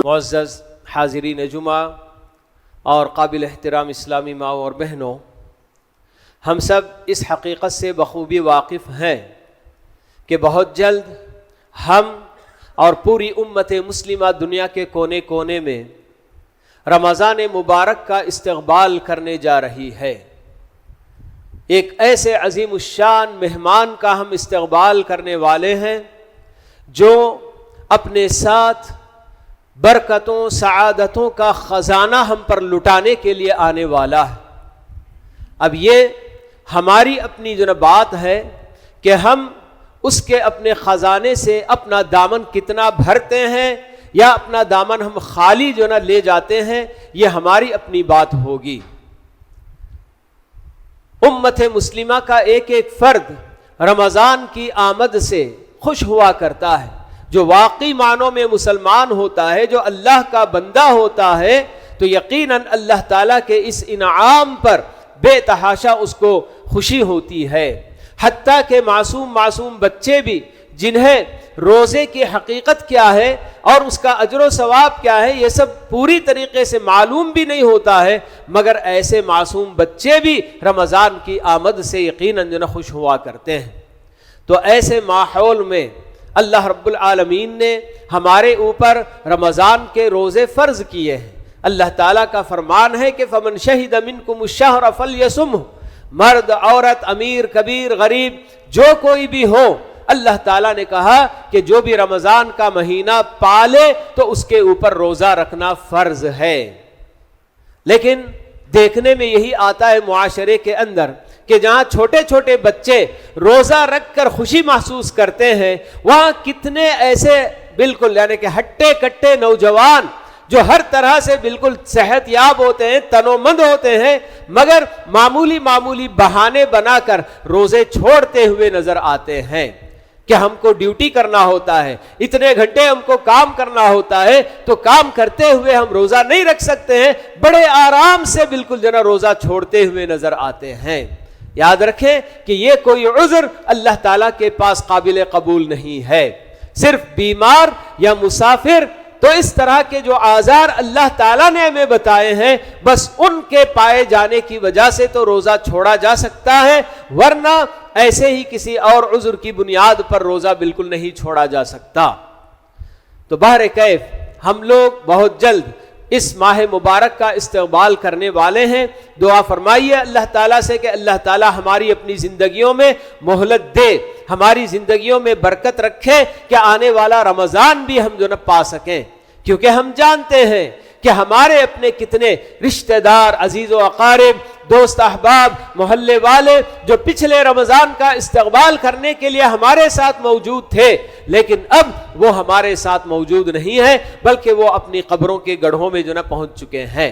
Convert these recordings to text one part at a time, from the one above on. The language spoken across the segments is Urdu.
معزز حاضرین جمعہ اور قابل احترام اسلامی ماؤں اور بہنوں، ہم سب اس حقیقت سے بخوبی واقف ہیں کہ بہت جلد ہم اور پوری امت مسلمہ دنیا کے کونے کونے میں رمضان مبارک کا استقبال کرنے جا رہی ہے۔ ایک ایسے عظیم الشان مہمان کا ہم استقبال کرنے والے ہیں جو اپنے ساتھ برکتوں سعادتوں کا خزانہ ہم پر لٹانے کے لیے آنے والا ہے۔ اب یہ ہماری اپنی جو بات ہے کہ ہم اس کے اپنے خزانے سے اپنا دامن کتنا بھرتے ہیں یا اپنا دامن ہم خالی جو لے جاتے ہیں، یہ ہماری اپنی بات ہوگی۔ امت مسلمہ کا ایک ایک فرد رمضان کی آمد سے خوش ہوا کرتا ہے۔ جو واقعی معنوں میں مسلمان ہوتا ہے، جو اللہ کا بندہ ہوتا ہے، تو یقیناً اللہ تعالیٰ کے اس انعام پر بے تحاشا اس کو خوشی ہوتی ہے۔ حتیٰ کہ معصوم بچے بھی جنہیں روزے کی حقیقت کیا ہے اور اس کا اجر و ثواب کیا ہے، یہ سب پوری طریقے سے معلوم بھی نہیں ہوتا ہے، مگر ایسے معصوم بچے بھی رمضان کی آمد سے یقیناً خوش ہوا کرتے ہیں۔ تو ایسے ماحول میں اللہ رب العالمین نے ہمارے اوپر رمضان کے روزے فرض کیے ہیں۔ اللہ تعالیٰ کا فرمان ہے کہ فمن شہد منکم الشہر فلیصمہ، مرد عورت امیر کبیر غریب جو کوئی بھی ہو، اللہ تعالیٰ نے کہا کہ جو بھی رمضان کا مہینہ پالے تو اس کے اوپر روزہ رکھنا فرض ہے۔ لیکن دیکھنے میں یہی آتا ہے معاشرے کے اندر کہ جہاں چھوٹے چھوٹے بچے روزہ رکھ کر خوشی محسوس کرتے ہیں، وہاں کتنے ایسے بالکل یعنی کہ ہٹے کٹے نوجوان جو ہر طرح سے بالکل صحت یاب ہوتے ہیں، تنومند ہوتے ہیں، مگر معمولی بہانے بنا کر روزے چھوڑتے ہوئے نظر آتے ہیں کہ ہم کو ڈیوٹی کرنا ہوتا ہے، اتنے گھنٹے ہم کو کام کرنا ہوتا ہے، تو کام کرتے ہوئے ہم روزہ نہیں رکھ سکتے ہیں، بڑے آرام سے بالکل روزہ چھوڑتے ہوئے نظر آتے ہیں۔ یاد رکھیں کہ یہ کوئی عذر اللہ تعالیٰ کے پاس قابل قبول نہیں ہے۔ صرف بیمار یا مسافر، تو اس طرح کے جو آزار اللہ تعالیٰ نے ہمیں بتائے ہیں، بس ان کے پائے جانے کی وجہ سے تو روزہ چھوڑا جا سکتا ہے، ورنہ ایسے ہی کسی اور عذر کی بنیاد پر روزہ بالکل نہیں چھوڑا جا سکتا۔ تو بہرکیف ہم لوگ بہت جلد اس ماہ مبارک کا استقبال کرنے والے ہیں۔ دعا فرمائیے اللہ تعالیٰ سے کہ اللہ تعالیٰ ہماری اپنی زندگیوں میں مہلت دے، ہماری زندگیوں میں برکت رکھے کہ آنے والا رمضان بھی ہم پا سکیں، کیونکہ ہم جانتے ہیں کہ ہمارے اپنے کتنے رشتہ دار، عزیز و اقارب، دوست احباب، محلے والے جو پچھلے رمضان کا استقبال کرنے کے لیے ہمارے ساتھ موجود تھے، لیکن اب وہ ہمارے ساتھ موجود نہیں ہیں، بلکہ وہ اپنی قبروں کے گڑھوں میں پہنچ چکے ہیں۔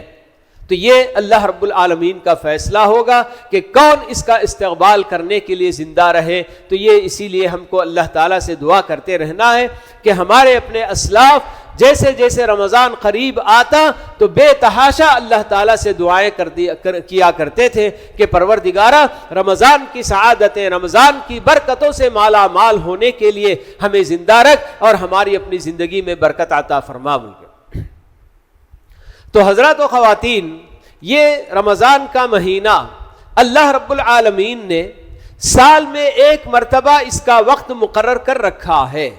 تو یہ اللہ رب العالمین کا فیصلہ ہوگا کہ کون اس کا استقبال کرنے کے لیے زندہ رہے۔ تو یہ اسی لیے ہم کو اللہ تعالیٰ سے دعا کرتے رہنا ہے کہ ہمارے اپنے اسلاف جیسے جیسے رمضان قریب آتا تو بے تحاشا اللہ تعالیٰ سے دعائیں کیا کرتے تھے کہ پروردگارہ رمضان کی سعادتیں، رمضان کی برکتوں سے مالا مال ہونے کے لیے ہمیں زندہ رکھ اور ہماری اپنی زندگی میں برکت عطا فرما۔ تو حضرات و خواتین، یہ رمضان کا مہینہ اللہ رب العالمین نے سال میں ایک مرتبہ اس کا وقت مقرر کر رکھا ہے۔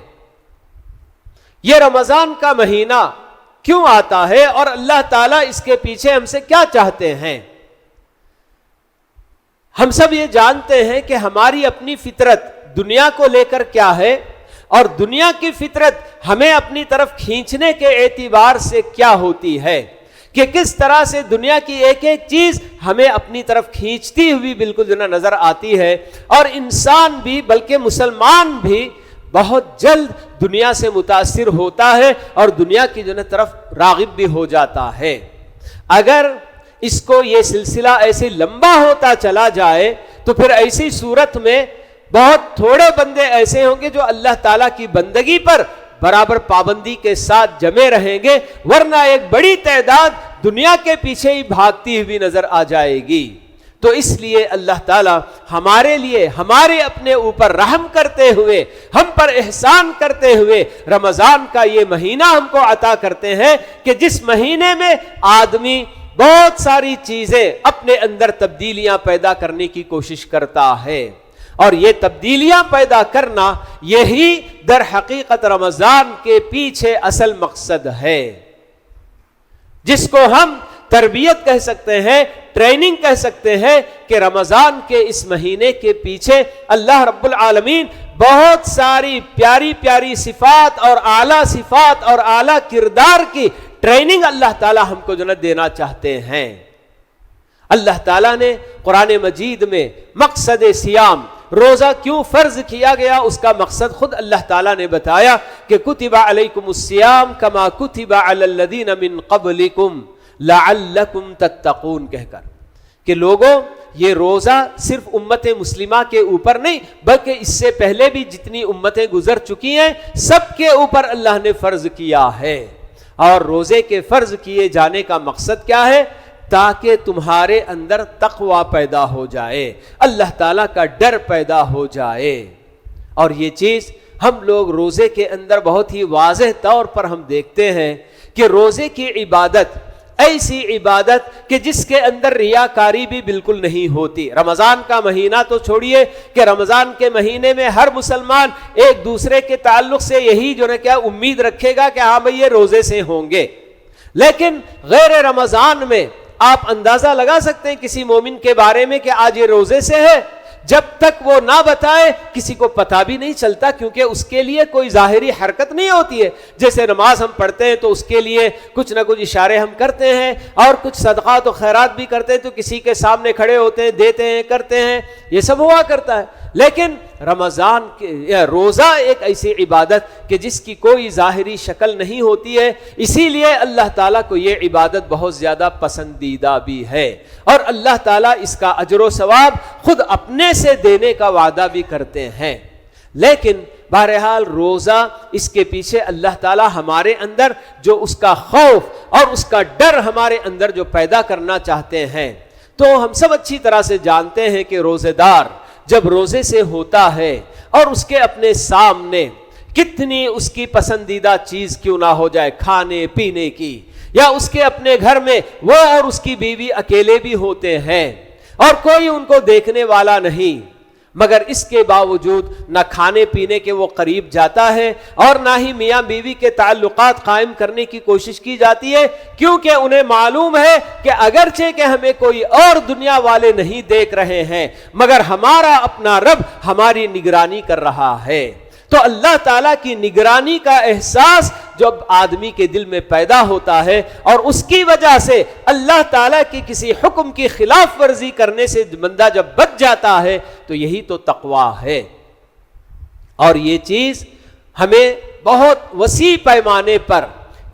یہ رمضان کا مہینہ کیوں آتا ہے اور اللہ تعالیٰ اس کے پیچھے ہم سے کیا چاہتے ہیں؟ ہم سب یہ جانتے ہیں کہ ہماری اپنی فطرت دنیا کو لے کر کیا ہے، اور دنیا کی فطرت ہمیں اپنی طرف کھینچنے کے اعتبار سے کیا ہوتی ہے، کہ کس طرح سے دنیا کی ایک ایک چیز ہمیں اپنی طرف کھینچتی ہوئی بالکل نظر آتی ہے، اور انسان بھی بلکہ مسلمان بھی بہت جلد دنیا سے متاثر ہوتا ہے اور دنیا کی طرف راغب بھی ہو جاتا ہے۔ اگر اس کو یہ سلسلہ ایسے لمبا ہوتا چلا جائے تو پھر ایسی صورت میں بہت تھوڑے بندے ایسے ہوں گے جو اللہ تعالیٰ کی بندگی پر برابر پابندی کے ساتھ جمے رہیں گے، ورنہ ایک بڑی تعداد دنیا کے پیچھے ہی بھاگتی ہوئی نظر آ جائے گی۔ تو اس لیے اللہ تعالیٰ ہمارے لیے ہمارے اپنے اوپر رحم کرتے ہوئے ہم پر احسان کرتے ہوئے رمضان کا یہ مہینہ ہم کو عطا کرتے ہیں کہ جس مہینے میں آدمی بہت ساری چیزیں اپنے اندر تبدیلیاں پیدا کرنے کی کوشش کرتا ہے، اور یہ تبدیلیاں پیدا کرنا یہی در حقیقت رمضان کے پیچھے اصل مقصد ہے، جس کو ہم تربیت کہہ سکتے ہیں، ٹریننگ کہہ سکتے ہیں، کہ رمضان کے اس مہینے کے پیچھے اللہ رب العالمین بہت ساری پیاری پیاری صفات اور اعلیٰ صفات اور اعلیٰ کردار کی ٹریننگ اللہ تعالیٰ ہم کو جنت دینا چاہتے ہیں۔ اللہ تعالیٰ نے قرآن مجید میں مقصد صیام، روزہ کیوں فرض کیا گیا، اس کا مقصد خود اللہ تعالیٰ نے بتایا کہ کتب علیکم الصیام کما کتب علی الذین من قبلکم لعلکم تتقون کہہ کر، کہ لوگوں یہ روزہ صرف امت مسلمہ کے اوپر نہیں بلکہ اس سے پہلے بھی جتنی امتیں گزر چکی ہیں سب کے اوپر اللہ نے فرض کیا ہے، اور روزے کے فرض کیے جانے کا مقصد کیا ہے؟ تاکہ تمہارے اندر تقوی پیدا ہو جائے، اللہ تعالیٰ کا ڈر پیدا ہو جائے۔ اور یہ چیز ہم لوگ روزے کے اندر بہت ہی واضح طور پر ہم دیکھتے ہیں کہ روزے کی عبادت ایسی عبادت کہ جس کے اندر ریاکاری بھی بالکل نہیں ہوتی۔ رمضان کا مہینہ تو چھوڑیے کہ رمضان کے مہینے میں ہر مسلمان ایک دوسرے کے تعلق سے یہی جو ہے کیا امید رکھے گا کہ ہاں بھئی یہ روزے سے ہوں گے، لیکن غیر رمضان میں آپ اندازہ لگا سکتے ہیں کسی مومن کے بارے میں کہ آج یہ روزے سے ہے، جب تک وہ نہ بتائے کسی کو پتہ بھی نہیں چلتا، کیونکہ اس کے لیے کوئی ظاہری حرکت نہیں ہوتی ہے۔ جیسے نماز ہم پڑھتے ہیں تو اس کے لیے کچھ نہ کچھ اشارے ہم کرتے ہیں، اور کچھ صدقات و خیرات بھی کرتے ہیں تو کسی کے سامنے کھڑے ہوتے ہیں، دیتے ہیں، کرتے ہیں، یہ سب ہوا کرتا ہے۔ لیکن رمضان کے روزہ ایک ایسی عبادت کہ جس کی کوئی ظاہری شکل نہیں ہوتی ہے، اسی لیے اللہ تعالیٰ کو یہ عبادت بہت زیادہ پسندیدہ بھی ہے، اور اللہ تعالیٰ اس کا اجر و ثواب خود اپنے سے دینے کا وعدہ بھی کرتے ہیں۔ لیکن بہرحال روزہ، اس کے پیچھے اللہ تعالیٰ ہمارے اندر جو اس کا خوف اور اس کا ڈر ہمارے اندر جو پیدا کرنا چاہتے ہیں، تو ہم سب اچھی طرح سے جانتے ہیں کہ روزے دار جب روزے سے ہوتا ہے اور اس کے اپنے سامنے کتنی اس کی پسندیدہ چیز کیوں نہ ہو جائے کھانے پینے کی، یا اس کے اپنے گھر میں وہ اور اس کی بیوی اکیلے بھی ہوتے ہیں اور کوئی ان کو دیکھنے والا نہیں، مگر اس کے باوجود نہ کھانے پینے کے وہ قریب جاتا ہے اور نہ ہی میاں بیوی کے تعلقات قائم کرنے کی کوشش کی جاتی ہے، کیونکہ انہیں معلوم ہے کہ اگرچہ کہ ہمیں کوئی اور دنیا والے نہیں دیکھ رہے ہیں مگر ہمارا اپنا رب ہماری نگرانی کر رہا ہے۔ تو اللہ تعالیٰ کی نگرانی کا احساس جب آدمی کے دل میں پیدا ہوتا ہے اور اس کی وجہ سے اللہ تعالیٰ کی کسی حکم کی خلاف ورزی کرنے سے بندہ جب بچ جاتا ہے تو یہی تو تقویٰ ہے۔ اور یہ چیز ہمیں بہت وسیع پیمانے پر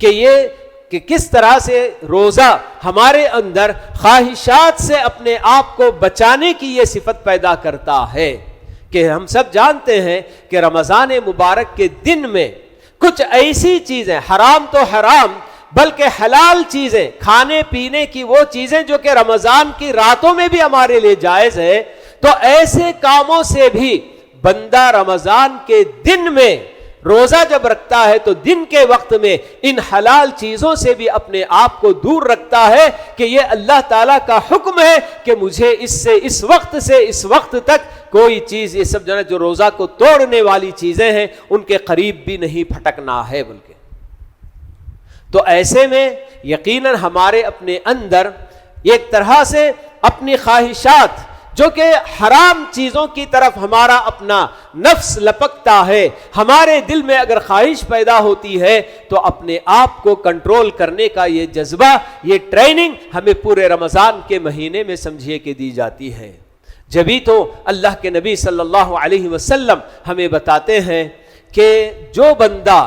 کہ کس طرح سے روزہ ہمارے اندر خواہشات سے اپنے آپ کو بچانے کی یہ صفت پیدا کرتا ہے، کہ ہم سب جانتے ہیں کہ رمضان مبارک کے دن میں کچھ ایسی چیزیں، حرام تو حرام بلکہ حلال چیزیں، کھانے پینے کی وہ چیزیں جو کہ رمضان کی راتوں میں بھی ہمارے لیے جائز ہے، تو ایسے کاموں سے بھی بندہ رمضان کے دن میں روزہ جب رکھتا ہے تو دن کے وقت میں ان حلال چیزوں سے بھی اپنے آپ کو دور رکھتا ہے کہ یہ اللہ تعالیٰ کا حکم ہے کہ مجھے سے اس وقت تک کوئی چیز، یہ سب جو روزہ کو توڑنے والی چیزیں ہیں ان کے قریب بھی نہیں پھٹکنا ہے بلکہ۔ تو ایسے میں یقیناً ہمارے اپنے اندر ایک طرح سے اپنی خواہشات جو کہ حرام چیزوں کی طرف ہمارا اپنا نفس لپکتا ہے، ہمارے دل میں اگر خواہش پیدا ہوتی ہے تو اپنے آپ کو کنٹرول کرنے کا یہ جذبہ، یہ ٹریننگ ہمیں پورے رمضان کے مہینے میں سمجھیے کہ دی جاتی ہے۔ جبھی تو اللہ کے نبی صلی اللہ علیہ وسلم ہمیں بتاتے ہیں کہ جو بندہ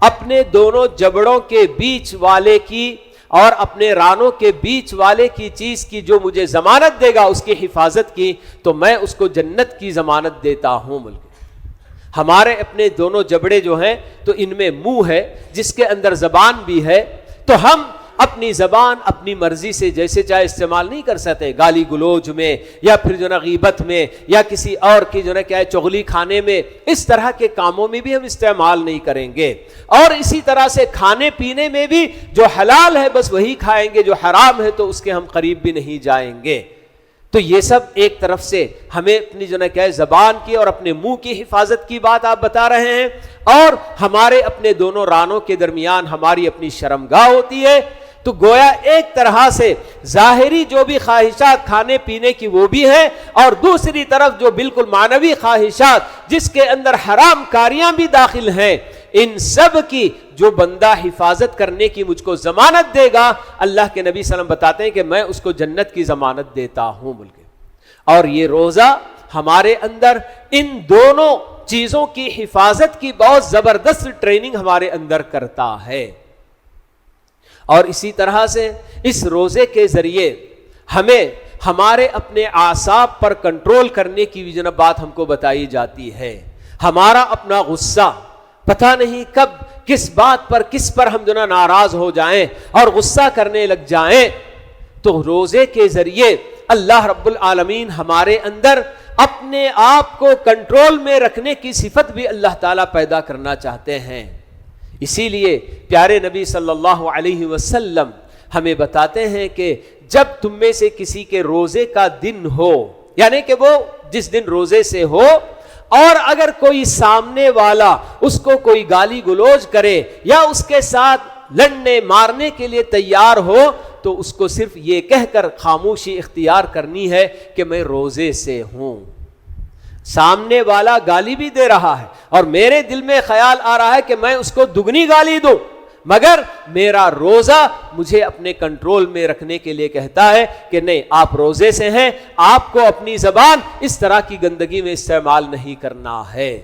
اپنے دونوں جبڑوں کے بیچ والے کی اور اپنے رانوں کے بیچ والے کی چیز کی جو مجھے ضمانت دے گا اس کی حفاظت کی، تو میں اس کو جنت کی ضمانت دیتا ہوں۔ بلکہ ہمارے اپنے دونوں جبڑے جو ہیں تو ان میں منہ ہے جس کے اندر زبان بھی ہے، تو ہم اپنی زبان اپنی مرضی سے جیسے چاہے استعمال نہیں کر سکتے، گالی گلوچ میں یا پھر جو نا غیبت میں یا کسی اور کی جو نا کیا ہے چغلی کھانے میں، اس طرح کے کاموں میں بھی ہم استعمال نہیں کریں گے۔ اور اسی طرح سے کھانے پینے میں بھی جو حلال ہے بس وہی کھائیں گے، جو حرام ہے تو اس کے ہم قریب بھی نہیں جائیں گے۔ تو یہ سب ایک طرف سے ہمیں اپنی جو نا کیا ہے زبان کی اور اپنے منہ کی حفاظت کی بات آپ بتا رہے ہیں، اور ہمارے اپنے دونوں رانوں کے درمیان ہماری اپنی شرمگاہ ہوتی ہے۔ تو گویا ایک طرح سے ظاہری جو بھی خواہشات کھانے پینے کی وہ بھی ہیں، اور دوسری طرف جو بالکل معنوی خواہشات جس کے اندر حرام کاریاں بھی داخل ہیں، ان سب کی جو بندہ حفاظت کرنے کی مجھ کو ضمانت دے گا، اللہ کے نبی صلی اللہ علیہ وسلم بتاتے ہیں کہ میں اس کو جنت کی ضمانت دیتا ہوں بول کے۔ اور یہ روزہ ہمارے اندر ان دونوں چیزوں کی حفاظت کی بہت زبردست ٹریننگ ہمارے اندر کرتا ہے۔ اور اسی طرح سے اس روزے کے ذریعے ہمیں ہمارے اپنے اعصاب پر کنٹرول کرنے کی بھی جناب بات ہم کو بتائی جاتی ہے۔ ہمارا اپنا غصہ پتہ نہیں کب کس بات پر کس پر ہم جو نا ناراض ہو جائیں اور غصہ کرنے لگ جائیں، تو روزے کے ذریعے اللہ رب العالمین ہمارے اندر اپنے آپ کو کنٹرول میں رکھنے کی صفت بھی اللہ تعالیٰ پیدا کرنا چاہتے ہیں۔ اسی لیے پیارے نبی صلی اللہ علیہ وسلم ہمیں بتاتے ہیں کہ جب تم میں سے کسی کے روزے کا دن ہو، یعنی کہ وہ جس دن روزے سے ہو، اور اگر کوئی سامنے والا اس کو کوئی گالی گلوچ کرے یا اس کے ساتھ لڑنے مارنے کے لیے تیار ہو، تو اس کو صرف یہ کہہ کر خاموشی اختیار کرنی ہے کہ میں روزے سے ہوں۔ سامنے والا گالی بھی دے رہا ہے اور میرے دل میں خیال آ رہا ہے کہ میں اس کو دگنی گالی دوں، مگر میرا روزہ مجھے اپنے کنٹرول میں رکھنے کے لیے کہتا ہے کہ نہیں، آپ روزے سے ہیں، آپ کو اپنی زبان اس طرح کی گندگی میں استعمال نہیں کرنا ہے۔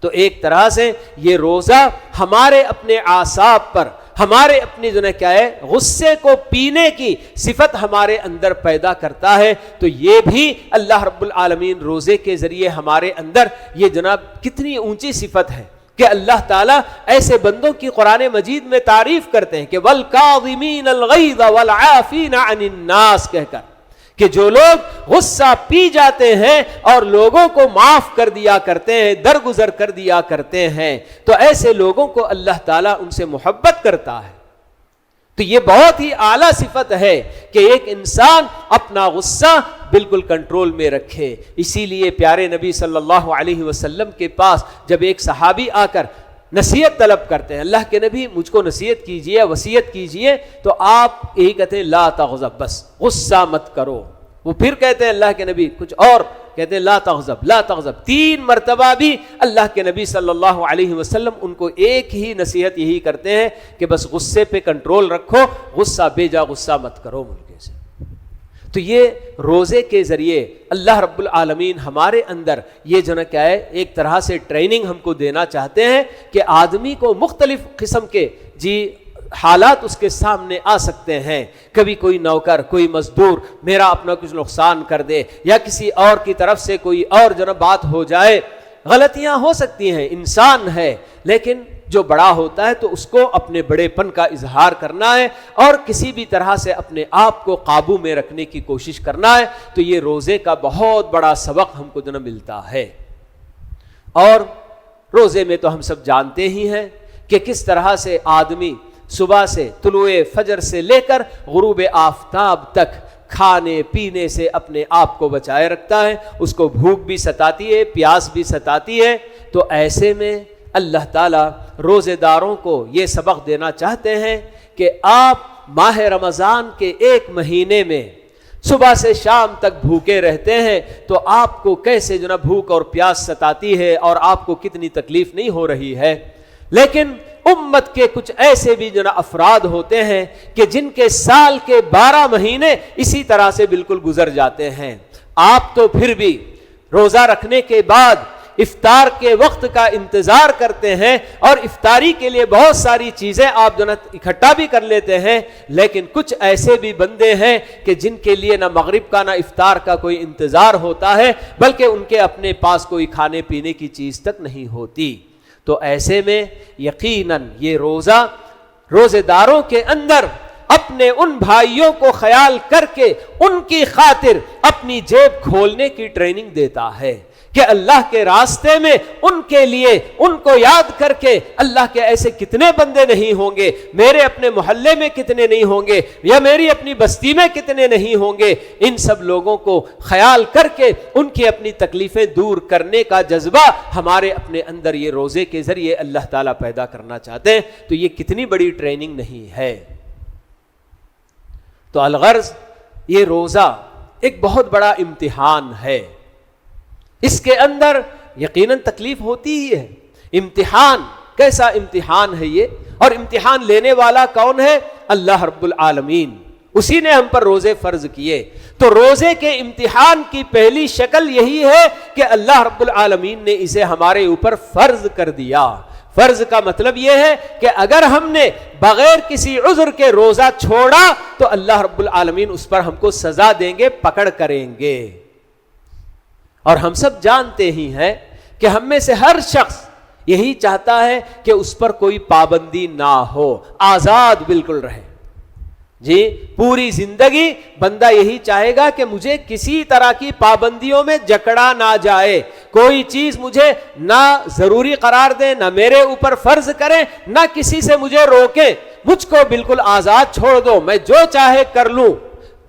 تو ایک طرح سے یہ روزہ ہمارے اپنے اعصاب پر ہمارے اپنی جو ہے کیا ہے غصے کو پینے کی صفت ہمارے اندر پیدا کرتا ہے۔ تو یہ بھی اللہ رب العالمین روزے کے ذریعے ہمارے اندر یہ جناب کتنی اونچی صفت ہے کہ اللہ تعالیٰ ایسے بندوں کی قرآن مجید میں تعریف کرتے ہیں کہ وَالْكَاظِمِينَ الْغَيْظَ وَالْعَافِينَ عَنِ النَّاسِ کہہ کر، کہ جو لوگ غصہ پی جاتے ہیں اور لوگوں کو معاف کر دیا کرتے ہیں، درگزر کر دیا کرتے ہیں، تو ایسے لوگوں کو اللہ تعالیٰ ان سے محبت کرتا ہے۔ تو یہ بہت ہی اعلیٰ صفت ہے کہ ایک انسان اپنا غصہ بالکل کنٹرول میں رکھے۔ اسی لیے پیارے نبی صلی اللہ علیہ وسلم کے پاس جب ایک صحابی آ کر نصیحت طلب کرتے ہیں، اللہ کے نبی مجھ کو نصیحت کیجئے، وصیت کیجئے، تو آپ یہی کہتے ہیں لا تغضب، بس غصہ مت کرو۔ وہ پھر کہتے ہیں اللہ کے نبی کچھ اور، کہتے ہیں لا تغضب لا تغضب۔ 3 مرتبہ بھی اللہ کے نبی صلی اللہ علیہ وسلم ان کو ایک ہی نصیحت یہی کرتے ہیں کہ بس غصے پہ کنٹرول رکھو، غصہ بے جا غصہ مت کرو ملکے سے۔ تو یہ روزے کے ذریعے اللہ رب العالمین ہمارے اندر یہ جو نا کیا ہے ایک طرح سے ٹریننگ ہم کو دینا چاہتے ہیں کہ آدمی کو مختلف قسم کے حالات اس کے سامنے آ سکتے ہیں۔ کبھی کوئی نوکر، کوئی مزدور میرا اپنا کچھ نقصان کر دے، یا کسی اور کی طرف سے کوئی اور جو نا بات ہو جائے، غلطیاں ہو سکتی ہیں، انسان ہے، لیکن جو بڑا ہوتا ہے تو اس کو اپنے بڑے پن کا اظہار کرنا ہے اور کسی بھی طرح سے اپنے آپ کو قابو میں رکھنے کی کوشش کرنا ہے۔ تو یہ روزے کا بہت بڑا سبق ہم کو جو نا ملتا ہے۔ اور روزے میں تو ہم سب جانتے ہی ہیں کہ کس طرح سے آدمی صبح سے طلوع فجر سے لے کر غروب آفتاب تک کھانے پینے سے اپنے آپ کو بچائے رکھتا ہے، اس کو بھوک بھی ستاتی ہے، پیاس بھی ستاتی ہے۔ تو ایسے میں اللہ تعالیٰ روزے داروں کو یہ سبق دینا چاہتے ہیں کہ آپ ماہ رمضان کے 1 مہینے میں صبح سے شام تک بھوکے رہتے ہیں، تو آپ کو کیسے جو نا بھوک اور پیاس ستاتی ہے اور آپ کو کتنی تکلیف نہیں ہو رہی ہے۔ لیکن امت کے کچھ ایسے بھی جو نا افراد ہوتے ہیں کہ جن کے سال کے 12 مہینے اسی طرح سے بالکل گزر جاتے ہیں۔ آپ تو پھر بھی روزہ رکھنے کے بعد افطار کے وقت کا انتظار کرتے ہیں اور افطاری کے لیے بہت ساری چیزیں آپ جو نا اکٹھا بھی کر لیتے ہیں، لیکن کچھ ایسے بھی بندے ہیں کہ جن کے لیے نہ مغرب کا نہ افطار کا کوئی انتظار ہوتا ہے، بلکہ ان کے اپنے پاس کوئی کھانے پینے کی چیز تک نہیں ہوتی۔ تو ایسے میں یقیناً یہ روزہ روزے داروں کے اندر اپنے ان بھائیوں کو خیال کر کے ان کی خاطر اپنی جیب کھولنے کی ٹریننگ دیتا ہے کہ اللہ کے راستے میں ان کے لیے ان کو یاد کر کے اللہ کے ایسے کتنے بندے نہیں ہوں گے، میرے اپنے محلے میں کتنے نہیں ہوں گے، یا میری اپنی بستی میں کتنے نہیں ہوں گے، ان سب لوگوں کو خیال کر کے ان کی اپنی تکلیفیں دور کرنے کا جذبہ ہمارے اپنے اندر یہ روزے کے ذریعے اللہ تعالیٰ پیدا کرنا چاہتے ہیں۔ تو یہ کتنی بڑی ٹریننگ نہیں ہے۔ تو الغرض یہ روزہ ایک بہت بڑا امتحان ہے، اس کے اندر یقیناً تکلیف ہوتی ہی ہے۔ امتحان، کیسا امتحان ہے یہ؟ اور امتحان لینے والا کون ہے؟ اللہ رب العالمین، اسی نے ہم پر روزے فرض کیے۔ تو روزے کے امتحان کی پہلی شکل یہی ہے کہ اللہ رب العالمین نے اسے ہمارے اوپر فرض کر دیا۔ فرض کا مطلب یہ ہے کہ اگر ہم نے بغیر کسی عذر کے روزہ چھوڑا تو اللہ رب العالمین اس پر ہم کو سزا دیں گے، پکڑ کریں گے۔ اور ہم سب جانتے ہی ہیں کہ ہم میں سے ہر شخص یہی چاہتا ہے کہ اس پر کوئی پابندی نہ ہو، آزاد بالکل رہے۔ جی پوری زندگی بندہ یہی چاہے گا کہ مجھے کسی طرح کی پابندیوں میں جکڑا نہ جائے، کوئی چیز مجھے نہ ضروری قرار دے، نہ میرے اوپر فرض کریں، نہ کسی سے مجھے روکیں، مجھ کو بالکل آزاد چھوڑ دو، میں جو چاہے کر لوں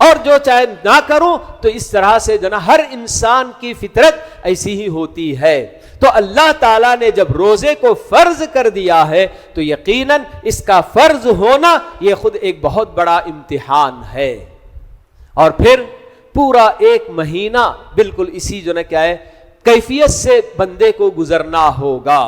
اور جو چاہے نہ کروں۔ تو اس طرح سے جو نا ہر انسان کی فطرت ایسی ہی ہوتی ہے۔ تو اللہ تعالیٰ نے جب روزے کو فرض کر دیا ہے تو یقیناً اس کا فرض ہونا یہ خود ایک بہت بڑا امتحان ہے۔ اور پھر پورا ایک مہینہ بالکل اسی جو نا کیا ہے کیفیت سے بندے کو گزرنا ہوگا۔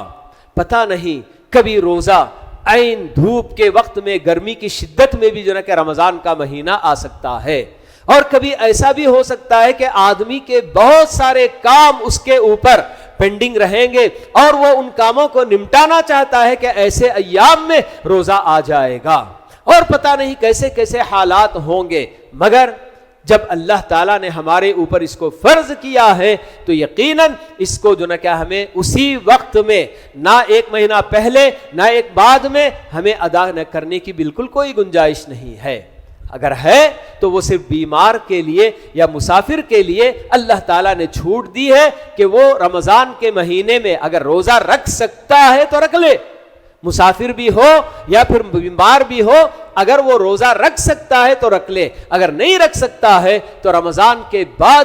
پتہ نہیں کبھی روزہ عین دھوپ کے وقت میں، گرمی کی شدت میں بھی جو نا کہ رمضان کا مہینہ آ سکتا ہے، اور کبھی ایسا بھی ہو سکتا ہے کہ آدمی کے بہت سارے کام اس کے اوپر پینڈنگ رہیں گے اور وہ ان کاموں کو نمٹانا چاہتا ہے کہ ایسے ایام میں روزہ آ جائے گا، اور پتہ نہیں کیسے کیسے حالات ہوں گے۔ مگر جب اللہ تعالیٰ نے ہمارے اوپر اس کو فرض کیا ہے تو یقیناً اس کو جو نہ کیا ہمیں اسی وقت میں، نہ ایک مہینہ پہلے نہ ایک بعد میں، ہمیں ادا نہ کرنے کی بالکل کوئی گنجائش نہیں ہے۔ اگر ہے تو وہ صرف بیمار کے لیے یا مسافر کے لیے اللہ تعالیٰ نے چھوٹ دی ہے کہ وہ رمضان کے مہینے میں اگر روزہ رکھ سکتا ہے تو رکھ لے، مسافر بھی ہو یا پھر بیمار بھی ہو، اگر وہ روزہ رکھ سکتا ہے تو رکھ لے، اگر نہیں رکھ سکتا ہے تو رمضان کے بعد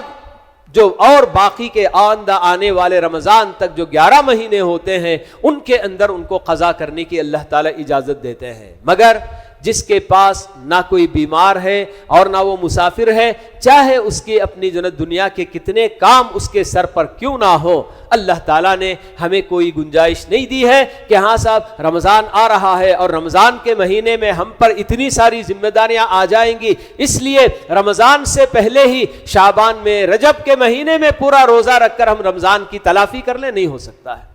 جو اور باقی کے آنے والے رمضان تک جو 11 مہینے ہوتے ہیں ان کے اندر ان کو قضا کرنے کی اللہ تعالیٰ اجازت دیتے ہیں۔ مگر جس کے پاس نہ کوئی بیمار ہے اور نہ وہ مسافر ہے، چاہے اس کی اپنی جو دنیا کے کتنے کام اس کے سر پر کیوں نہ ہو، اللہ تعالیٰ نے ہمیں کوئی گنجائش نہیں دی ہے کہ ہاں صاحب رمضان آ رہا ہے اور رمضان کے مہینے میں ہم پر اتنی ساری ذمہ داریاں آ جائیں گی، اس لیے رمضان سے پہلے ہی شعبان میں، رجب کے مہینے میں پورا روزہ رکھ کر ہم رمضان کی تلافی کر لیں۔ نہیں ہو سکتا ہے۔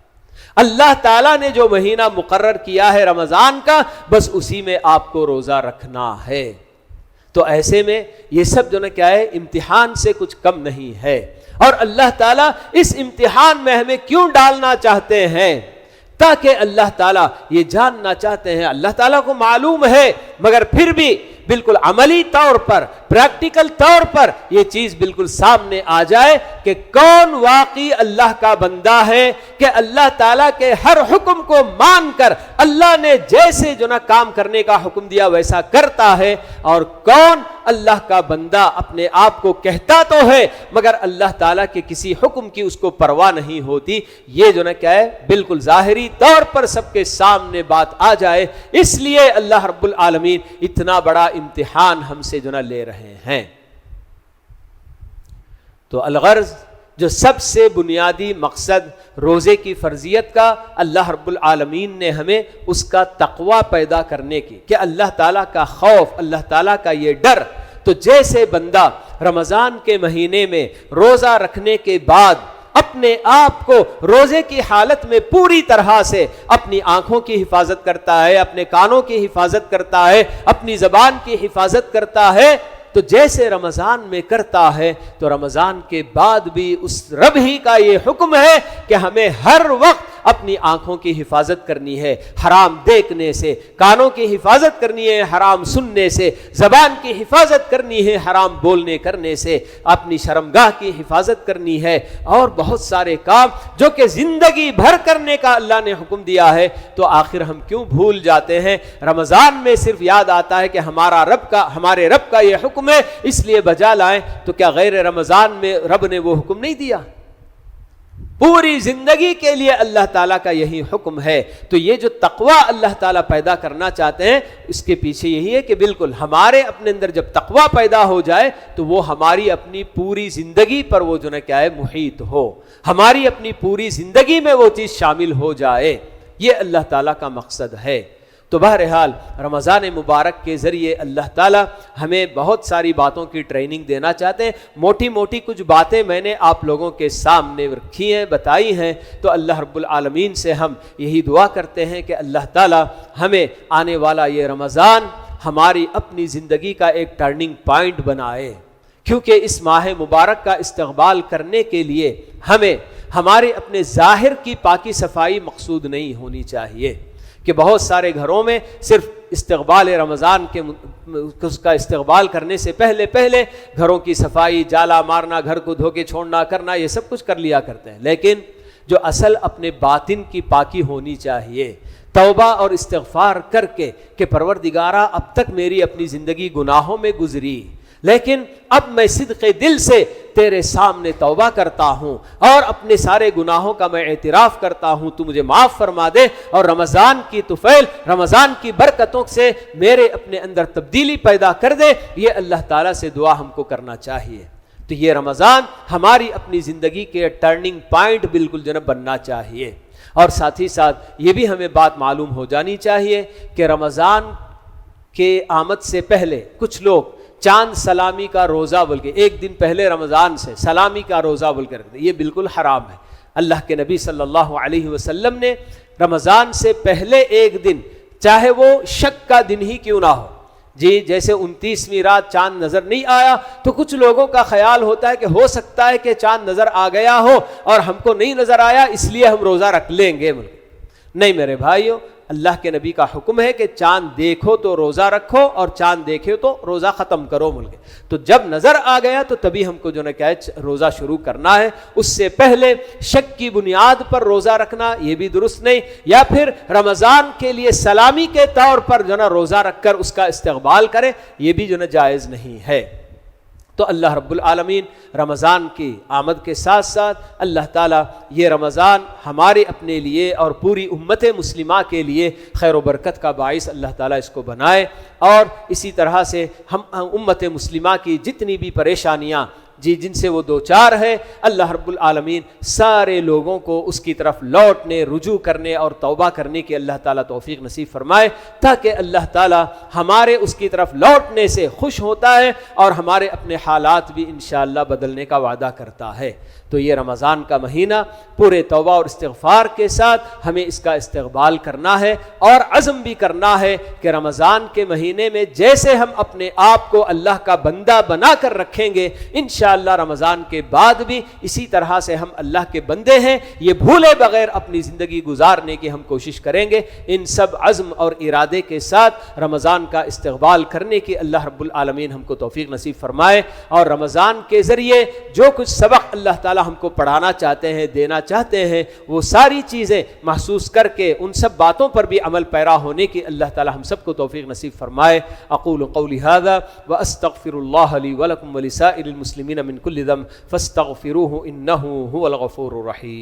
اللہ تعالیٰ نے جو مہینہ مقرر کیا ہے رمضان کا، بس اسی میں آپ کو روزہ رکھنا ہے۔ تو ایسے میں یہ سب جو نا کیا ہے امتحان سے کچھ کم نہیں ہے، اور اللہ تعالیٰ اس امتحان میں ہمیں کیوں ڈالنا چاہتے ہیں؟ تاکہ اللہ تعالیٰ یہ جاننا چاہتے ہیں، اللہ تعالیٰ کو معلوم ہے مگر پھر بھی بالکل عملی طور پر، پریکٹیکل طور پر یہ چیز بالکل سامنے آ جائے کہ کون واقعی اللہ کا بندہ ہے، کہ اللہ تعالیٰ کے ہر حکم کو مان کر اللہ نے جیسے جو نا کام کرنے کا حکم دیا ویسا کرتا ہے، اور کون اللہ کا بندہ اپنے آپ کو کہتا تو ہے مگر اللہ تعالیٰ کے کسی حکم کی اس کو پرواہ نہیں ہوتی۔ یہ جو نا کیا ہے بالکل ظاہری طور پر سب کے سامنے بات آ جائے، اس لیے اللہ رب العالمین اتنا بڑا امتحان ہم سے جو نا لے رہے ہیں۔ تو الغرض جو سب سے بنیادی مقصد روزے کی فرضیت کا، اللہ رب العالمین نے ہمیں اس کا تقوی پیدا کرنے کی، کہ اللہ تعالیٰ کا خوف، اللہ تعالیٰ کا یہ ڈر۔ تو جیسے بندہ رمضان کے مہینے میں روزہ رکھنے کے بعد اپنے آپ کو روزے کی حالت میں پوری طرح سے اپنی آنکھوں کی حفاظت کرتا ہے، اپنے کانوں کی حفاظت کرتا ہے، اپنی زبان کی حفاظت کرتا ہے، تو جیسے رمضان میں کرتا ہے تو رمضان کے بعد بھی اس رب ہی کا یہ حکم ہے کہ ہمیں ہر وقت اپنی آنکھوں کی حفاظت کرنی ہے حرام دیکھنے سے، کانوں کی حفاظت کرنی ہے حرام سننے سے، زبان کی حفاظت کرنی ہے حرام بولنے کرنے سے، اپنی شرمگاہ کی حفاظت کرنی ہے، اور بہت سارے کام جو کہ زندگی بھر کرنے کا اللہ نے حکم دیا ہے، تو آخر ہم کیوں بھول جاتے ہیں؟ رمضان میں صرف یاد آتا ہے کہ ہمارے رب کا یہ حکم ہے اس لیے بجا لائیں، تو کیا غیر رمضان میں رب نے وہ حکم نہیں دیا؟ پوری زندگی کے لیے اللہ تعالیٰ کا یہی حکم ہے۔ تو یہ جو تقوی اللہ تعالیٰ پیدا کرنا چاہتے ہیں، اس کے پیچھے یہی ہے کہ بالکل ہمارے اپنے اندر جب تقوی پیدا ہو جائے تو وہ ہماری اپنی پوری زندگی پر وہ جو ہے کیا ہے محیط ہو، ہماری اپنی پوری زندگی میں وہ چیز شامل ہو جائے، یہ اللہ تعالیٰ کا مقصد ہے۔ تو بہرحال رمضان مبارک کے ذریعے اللہ تعالیٰ ہمیں بہت ساری باتوں کی ٹریننگ دینا چاہتے ہیں۔ موٹی موٹی کچھ باتیں میں نے آپ لوگوں کے سامنے رکھی ہیں، بتائی ہیں، تو اللہ رب العالمین سے ہم یہی دعا کرتے ہیں کہ اللہ تعالیٰ ہمیں آنے والا یہ رمضان ہماری اپنی زندگی کا ایک ٹرننگ پوائنٹ بنائے، کیونکہ اس ماہ مبارک کا استقبال کرنے کے لیے ہمیں ہمارے اپنے ظاہر کی پاکی صفائی مقصود نہیں ہونی چاہیے، کہ بہت سارے گھروں میں صرف استقبال رمضان کے اس کا استقبال کرنے سے پہلے گھروں کی صفائی، جالا مارنا، گھر کو دھو کے چھوڑنا کرنا، یہ سب کچھ کر لیا کرتے ہیں، لیکن جو اصل اپنے باطن کی پاکی ہونی چاہیے، توبہ اور استغفار کر کے کہ پروردگارا اب تک میری اپنی زندگی گناہوں میں گزری، لیکن اب میں صدق دل سے تیرے سامنے توبہ کرتا ہوں اور اپنے سارے گناہوں کا میں اعتراف کرتا ہوں، تو مجھے معاف فرما دے، اور رمضان کی طفیل، رمضان کی برکتوں سے میرے اپنے اندر تبدیلی پیدا کر دے، یہ اللہ تعالیٰ سے دعا ہم کو کرنا چاہیے۔ تو یہ رمضان ہماری اپنی زندگی کے ٹرننگ پوائنٹ بالکل جناب بننا چاہیے، اور ساتھ ہی ساتھ یہ بھی ہمیں بات معلوم ہو جانی چاہیے کہ رمضان کے آمد سے پہلے کچھ لوگ چاند سلامی کا روزہ بول کے ایک دن پہلے رمضان سے سلامی کا روزہ بول کے رکھتے، یہ بالکل حرام ہے۔ اللہ کے نبی صلی اللہ علیہ وسلم نے رمضان سے پہلے ایک دن، چاہے وہ شک کا دن ہی کیوں نہ ہو، جی جیسے 29ویں رات چاند نظر نہیں آیا تو کچھ لوگوں کا خیال ہوتا ہے کہ ہو سکتا ہے کہ چاند نظر آ گیا ہو اور ہم کو نہیں نظر آیا اس لیے ہم روزہ رکھ لیں گے۔ نہیں میرے بھائیو، اللہ کے نبی کا حکم ہے کہ چاند دیکھو تو روزہ رکھو اور چاند دیکھو تو روزہ ختم کرو مل کے، تو جب نظر آ گیا تو تبھی ہم کو جو ہے کیا روزہ شروع کرنا ہے، اس سے پہلے شک کی بنیاد پر روزہ رکھنا یہ بھی درست نہیں، یا پھر رمضان کے لیے سلامی کے طور پر جو ہے روزہ رکھ کر اس کا استقبال کرے، یہ بھی جو ہے جائز نہیں ہے۔ تو اللہ رب العالمین رمضان کی آمد کے ساتھ ساتھ اللہ تعالیٰ یہ رمضان ہمارے اپنے لیے اور پوری امت مسلمہ کے لیے خیر و برکت کا باعث اللہ تعالیٰ اس کو بنائے، اور اسی طرح سے ہم امت مسلمہ کی جتنی بھی پریشانیاں جن سے وہ دوچار ہے، اللہ رب العالمین سارے لوگوں کو اس کی طرف لوٹنے، رجوع کرنے اور توبہ کرنے کی اللہ تعالیٰ توفیق نصیب فرمائے، تاکہ اللہ تعالیٰ ہمارے اس کی طرف لوٹنے سے خوش ہوتا ہے اور ہمارے اپنے حالات بھی انشاءاللہ بدلنے کا وعدہ کرتا ہے۔ تو یہ رمضان کا مہینہ پورے توبہ اور استغفار کے ساتھ ہمیں اس کا استقبال کرنا ہے، اور عزم بھی کرنا ہے کہ رمضان کے مہینے میں جیسے ہم اپنے آپ کو اللہ کا بندہ بنا کر رکھیں گے، انشاءاللہ رمضان کے بعد بھی اسی طرح سے ہم اللہ کے بندے ہیں، یہ بھولے بغیر اپنی زندگی گزارنے کی ہم کوشش کریں گے۔ ان سب عزم اور ارادے کے ساتھ رمضان کا استقبال کرنے کی اللہ رب العالمین ہم کو توفیق نصیب فرمائے، اور رمضان کے ذریعے جو کچھ سبق اللہ تعالیٰ ہم کو پڑھانا چاہتے ہیں، دینا چاہتے ہیں، وہ ساری چیزیں محسوس کر کے ان سب باتوں پر بھی عمل پیرا ہونے کی اللہ تعالیٰ ہم سب کو توفیق نصیب فرمائے۔ اقول قولی ھذا واستغفر اللہ لی ولکم ولسائر المسلمین من کل ذنب فاستغفروہ انہ ھو الغفور الرحیم۔